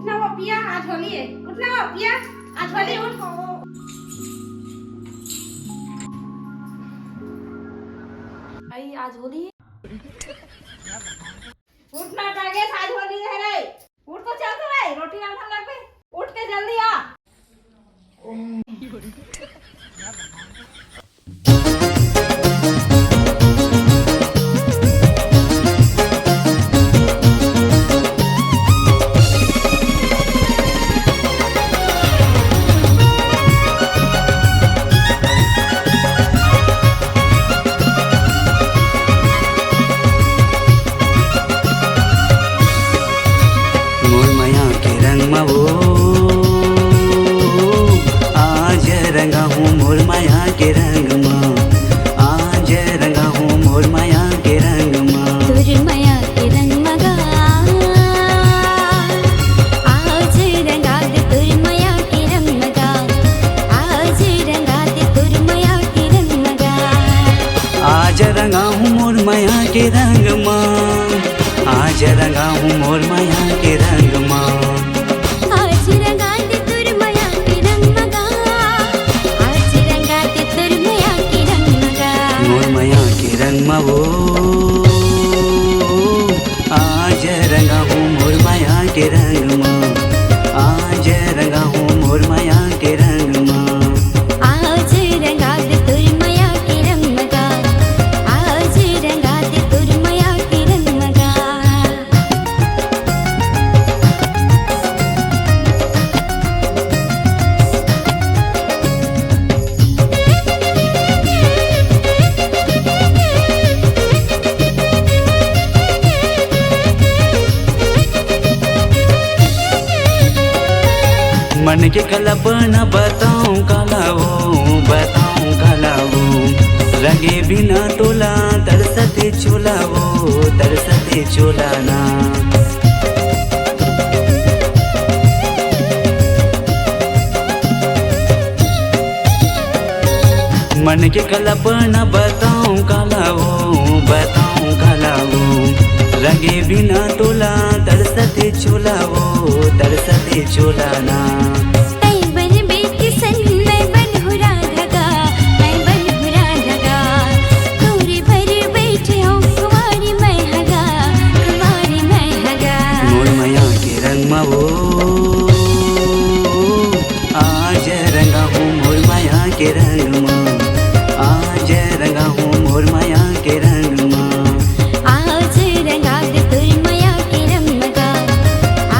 उठना वो पिया, आज होली है। उठना वो पिया, आज होली, उठ। भाई आज होली है। उठना टागे, आज होली है रे। उठ तो चल तो रे, रोटी रांधने लग पे। उठ के जल्दी आ। आज रंगा हूँ मोर माया के रंग माँ, आज रंगा हूँ मोर माया के रंग माँ। तुर माया के रंग मगा आज रंगा दे तुर माया के रंग मगा, आज रंगा दे तुर माया के रंग मगा। आज रंगा हूँ मोर माया के रंग माँ, आज रंगा हूँ मोर माया के रंग माँ। आज रंगा दे तुर माया के रंग मगा, आज रंगा दे तुर माया के रंग मगा। मोर माया के रंग माँ वो, आज रंगा हूँ मोर माया के रंग माँ, आज रंगा हूँ मोर माया के रंग माँ। आज रंगा दे तुर माया के रंग मगा, आज रंगा दे तुर माया के रंग मगा। मन के कल्पना बताऊं कालावो रंगे बिना तोला तरसते चोला ना। मन के कल्पना बताऊं कालावो रंगे बिना तोला तरसते चोला ना। आज रंगा हूँ मोर माया के रंग माँ, आज रंगा हूँ मोर माया के रंग माँ। आज रंगा दे तुर माया के रंग मगा,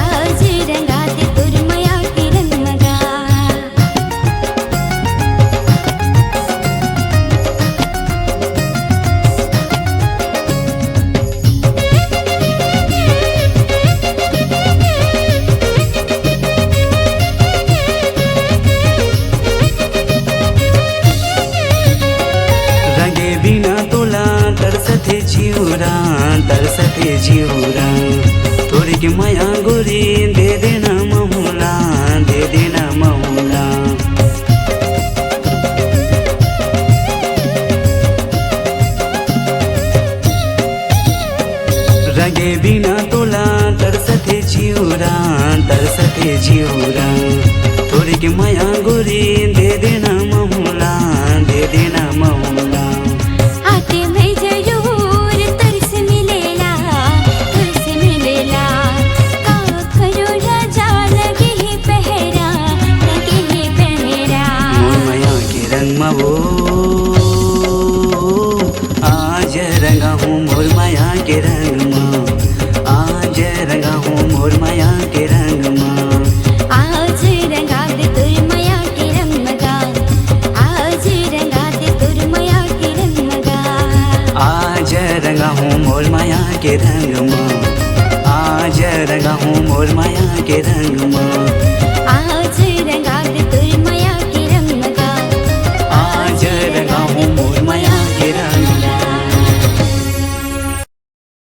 आज रंगा दे तुर माया के रंग मगा। रंगे बिना तोला तरसते जिउरा तोरी के माया गोरी दे देना महुला। रंगे बिना तोला तरसते जिउरा तोरी के माया गोरी दे देना महुला। आते में जरूर तरस मिलेला, का करो राजा लगे ही पहरा। मोर माया के रंग माँ वो, आज रंगा हूँ मोर माया के रंग माँ, आज रंगा हूँ मोर माया के रंग माँ। आज रंगा दे तुर माया के रंग मगा, आज रंगा दे तुर माया के रंग मगा। आज रंगा हूँ मोर माया के रंग माँ, आज रंगा हूँ मोर माया के रंग माँ।